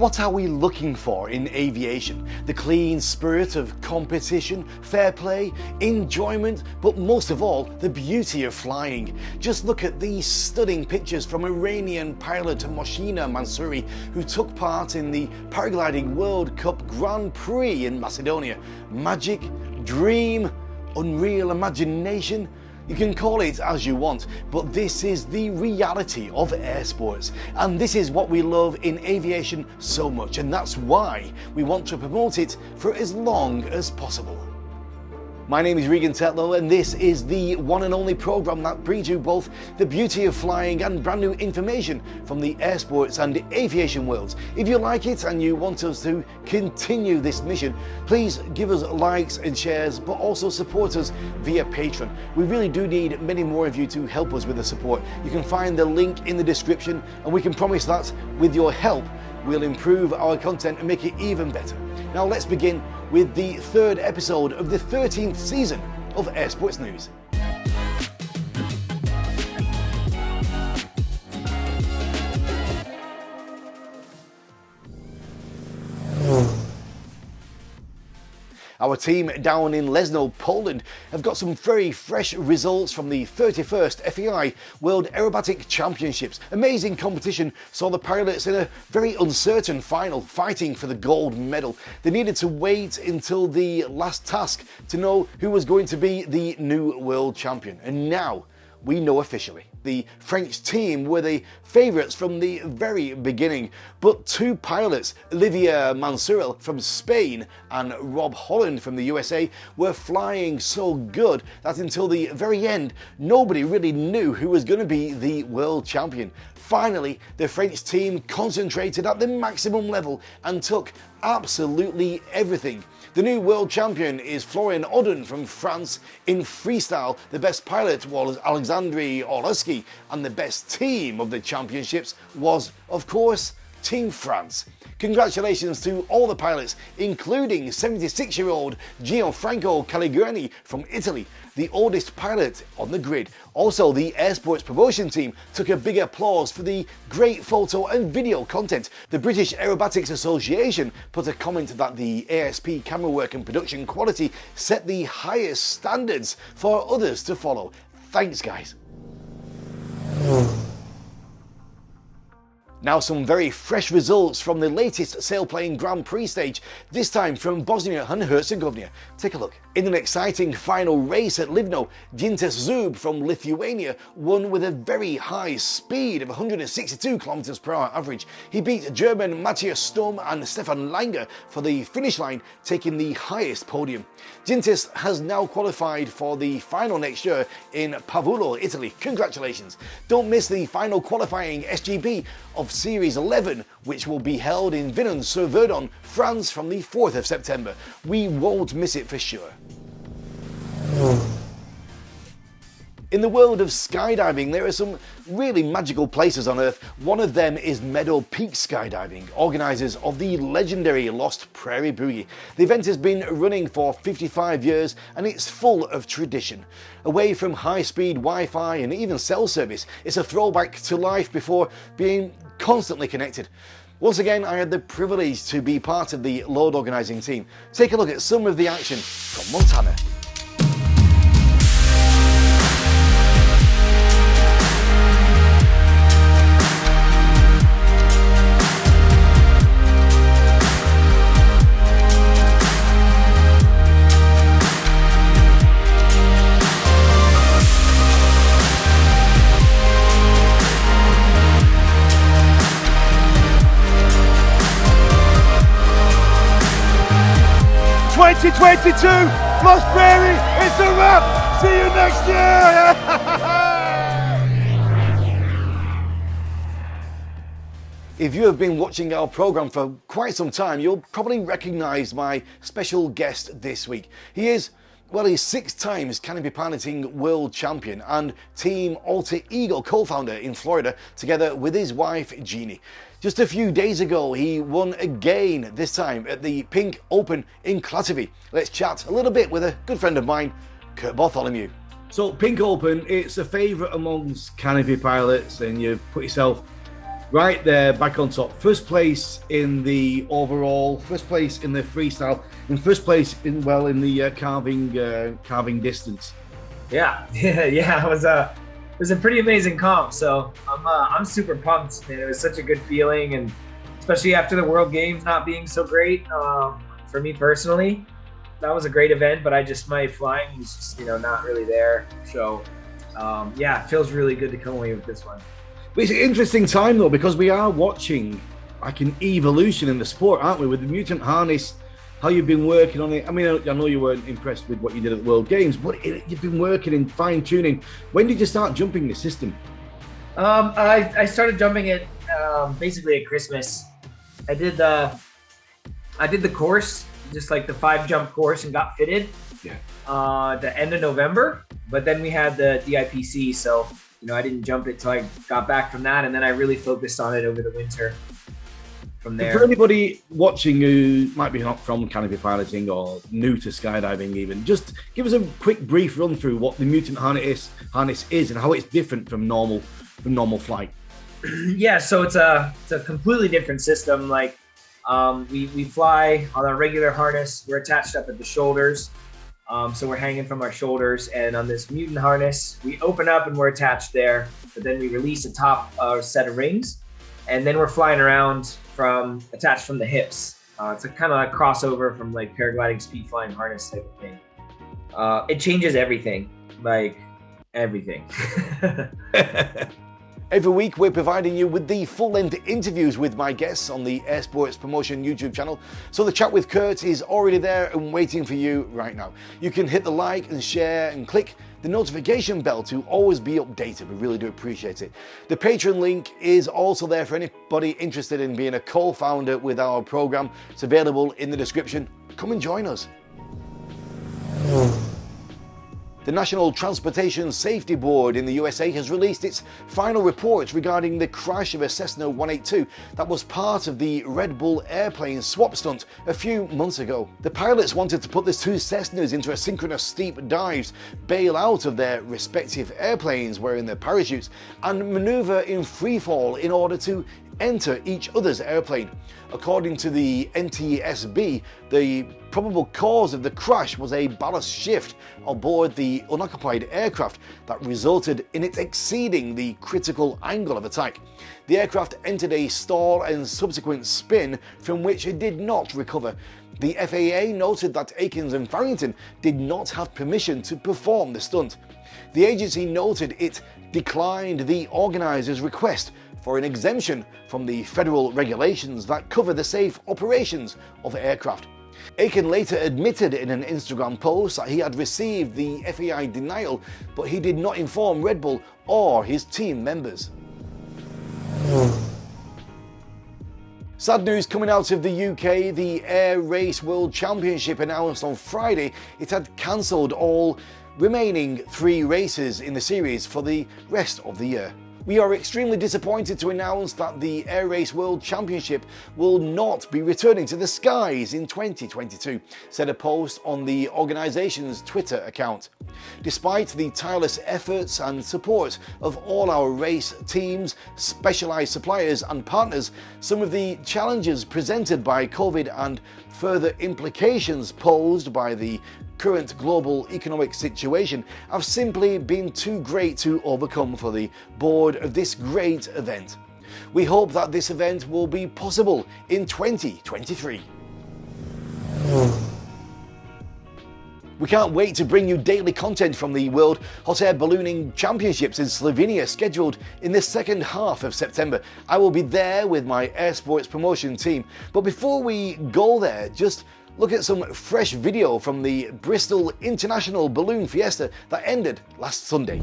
What are we looking for in aviation? The clean spirit of competition, fair play, enjoyment, but most of all, the beauty of flying. Just look at these stunning pictures from Iranian pilot Moshina Mansouri, who took part in the Paragliding World Cup Grand Prix in Macedonia. Magic, dream, unreal imagination? You can call it as you want, but this is the reality of air sports. And this is what we love in aviation so much, and that's why we want to promote it for as long as possible. My name is Regan Tetlow, and this is the one and only program that brings you both the beauty of flying and brand new information from the air sports and aviation worlds. If you like it and you want us to continue this mission, please give us likes and shares, but also support us via Patreon. We really do need many more of you to help us with the support. You can find the link in the description, and we can promise that with your help, we'll improve our content and make it even better. Now let's begin with the third episode of the 13th season of Air Sports News. Our team down in Leszno, Poland have got some very fresh results from the 31st FEI World Aerobatic Championships. Amazing competition saw the pilots in a very uncertain final fighting for the gold medal. They needed to wait until the last task to know who was going to be the new world champion. And now we know officially. The French team were the favourites from the very beginning, but two pilots, Olivier Mansourel from Spain and Rob Holland from the USA, were flying so good that until the very end, nobody really knew who was going to be the world champion. Finally, the French team concentrated at the maximum level and took absolutely everything. The new world champion is Florian Odden from France. In freestyle, the best pilot was Alexandre Orlowski, and the best team of the championships was, of course, Team France. Congratulations to all the pilots, including 76-year-old Gianfranco Caligurini from Italy, the oldest pilot on the grid. Also, the Air Sports promotion team took a big applause for the great photo and video content. The British Aerobatics Association put a comment that the ASP camera work and production quality set the highest standards for others to follow. Thanks, guys. Now some very fresh results from the latest sailplane Grand Prix stage, this time from Bosnia and Herzegovina. Take a look. In an exciting final race at Livno, Gintas Zub from Lithuania won with a very high speed of 162 km per hour average. He beat German Matthias Sturm and Stefan Langer for the finish line, taking the highest podium. Gintas has now qualified for the final next year in Pavulo, Italy. Congratulations. Don't miss the final qualifying SGP of Series 11, which will be held in Vinons-sur-Verdon, France from the 4th of September. We won't miss it for sure. In the world of skydiving, there are some really magical places on Earth. One of them is Meadow Peak Skydiving, organisers of the legendary Lost Prairie Boogie. The event has been running for 55 years and it's full of tradition. Away from high-speed Wi-Fi and even cell service, it's a throwback to life before being constantly connected. Once again, I had the privilege to be part of the load organising team. Take a look at some of the action from Montana. Lost Prairie, it's a wrap! See you next year! If you have been watching our program for quite some time, you'll probably recognize my special guest this week. He is, well, he's 6 times canopy piloting world champion and Team Alter Ego co-founder in Florida, together with his wife, Jeannie. Just a few days ago, he won again, this time at the Pink Open in Klatovy. Let's chat a little bit with a good friend of mine, Kurt Bartholomew. So Pink Open, it's a favourite amongst canopy pilots, and you put yourself right there, back on top. First place in the overall, first place in the freestyle, and first place in the carving distance. Yeah. It was a pretty amazing comp. So I'm super pumped, man. It was such a good feeling, and especially after the World Games not being so great for me personally. That was a great event, but my flying was just not really there. So it feels really good to come away with this one. It's an interesting time though, because we are watching like an evolution in the sport, aren't we? With the mutant harness, how you've been working on it. I mean, I know you weren't impressed with what you did at the World Games, but you've been working in fine tuning. When did you start jumping the system? I started jumping it basically at Christmas. I did the course, just like the 5-jump course, and got fitted. Yeah. The end of November, but then we had the DIPC, so I didn't jump it till I got back from that, and then I really focused on it over the winter. From there. For anybody watching who might be not from canopy piloting or new to skydiving even, just give us a quick brief run through what the mutant harness is and how it's different from normal flight. Yeah, so it's a completely different system. Like we fly on a regular harness. We're attached up at the shoulders. So we're hanging from our shoulders, and on this mutant harness, we open up and we're attached there, but then we release a top set of rings, and then we're flying around attached from the hips. It's a kind of like crossover from like paragliding, speed flying harness type of thing. It changes everything, like everything. Every week, we're providing you with the full-length interviews with my guests on the Air Sports Promotion YouTube channel. So the chat with Kurt is already there and waiting for you right now. You can hit the like and share and click the notification bell to always be updated. We really do appreciate it. The Patreon link is also there for anybody interested in being a co-founder with our program. It's available in the description. Come and join us. The National Transportation Safety Board in the USA has released its final reports regarding the crash of a Cessna 182 that was part of the Red Bull airplane swap stunt a few months ago. The pilots wanted to put the two Cessnas into asynchronous steep dives, bail out of their respective airplanes wearing their parachutes, and maneuver in freefall in order to enter each other's airplane. According to the NTSB, the probable cause of the crash was a ballast shift aboard the unoccupied aircraft that resulted in it exceeding the critical angle of attack. The aircraft entered a stall and subsequent spin from which it did not recover. The FAA noted that Akins and Farrington did not have permission to perform the stunt. The agency noted it declined the organizers' request for an exemption from the federal regulations that cover the safe operations of aircraft. Aiken later admitted in an Instagram post that he had received the FAI denial, but he did not inform Red Bull or his team members. Sad news coming out of the UK. The Air Race World Championship announced on Friday it had cancelled all remaining 3 races in the series for the rest of the year. We are extremely disappointed to announce that the Air Race World Championship will not be returning to the skies in 2022, said a post on the organisation's Twitter account. Despite the tireless efforts and support of all our race teams, specialised suppliers and partners, some of the challenges presented by COVID and further implications posed by the current global economic situation have simply been too great to overcome for the board of this great event. We hope that this event will be possible in 2023. We can't wait to bring you daily content from the World Hot Air Ballooning Championships in Slovenia, scheduled in the second half of September. I will be there with my Air Sports Promotion team. But before we go there, just look at some fresh video from the Bristol International Balloon Fiesta that ended last Sunday.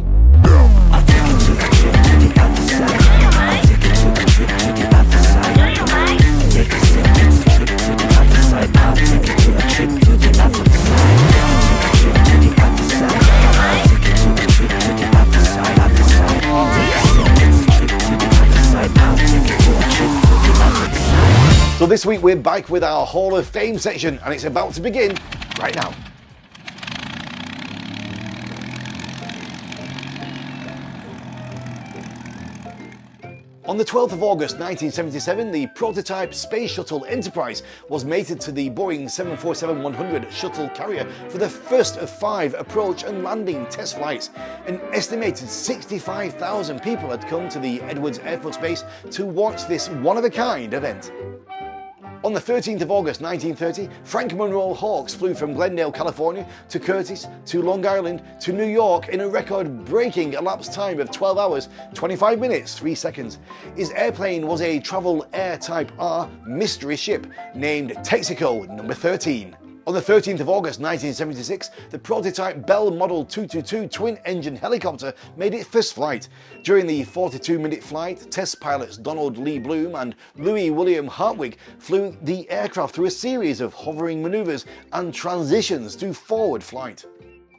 So this week we're back with our Hall of Fame section, and it's about to begin right now. On the 12th of August 1977, the prototype Space Shuttle Enterprise was mated to the Boeing 747-100 shuttle carrier for the first of 5 approach and landing test flights. An estimated 65,000 people had come to the Edwards Air Force Base to watch this one-of-a-kind event. On the 13th of August 1930, Frank Monroe Hawks flew from Glendale, California to Curtis, to Long Island, to New York in a record-breaking elapsed time of 12 hours, 25 minutes, 3 seconds. His airplane was a Travel Air Type R mystery ship named Texaco No. 13. On the 13th of August 1976, the prototype Bell Model 222 twin-engine helicopter made its first flight. During the 42-minute flight, test pilots Donald Lee Bloom and Louis William Hartwig flew the aircraft through a series of hovering maneuvers and transitions to forward flight.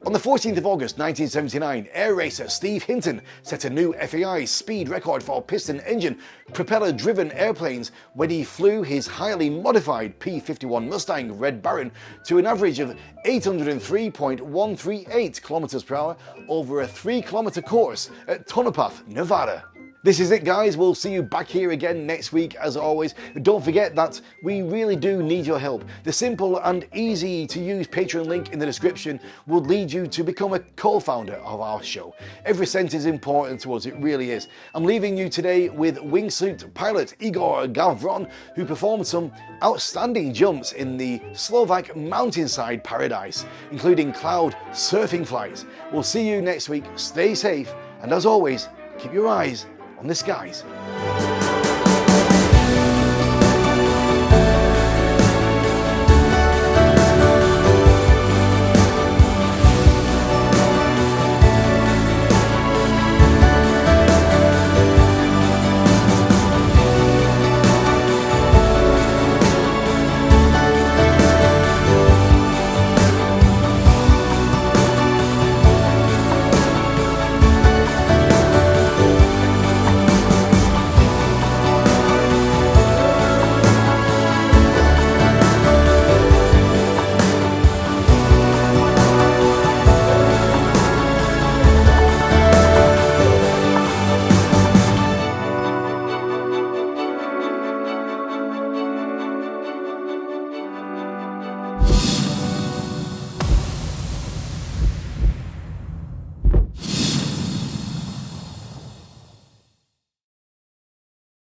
On the 14th of August 1979, air racer Steve Hinton set a new FAI speed record for piston engine, propeller-driven airplanes when he flew his highly modified P-51 Mustang Red Baron to an average of 803.138 km per hour over a 3-kilometer course at Tonopah, Nevada. This is it, guys. We'll see you back here again next week as always. Don't forget that we really do need your help. The simple and easy to use Patreon link in the description would lead you to become a co-founder of our show. Every cent is important to us, it really is. I'm leaving you today with wingsuit pilot Igor Gavron, who performed some outstanding jumps in the Slovak mountainside paradise, including cloud surfing flights. We'll see you next week. Stay safe, and as always, keep your eyes on the skies.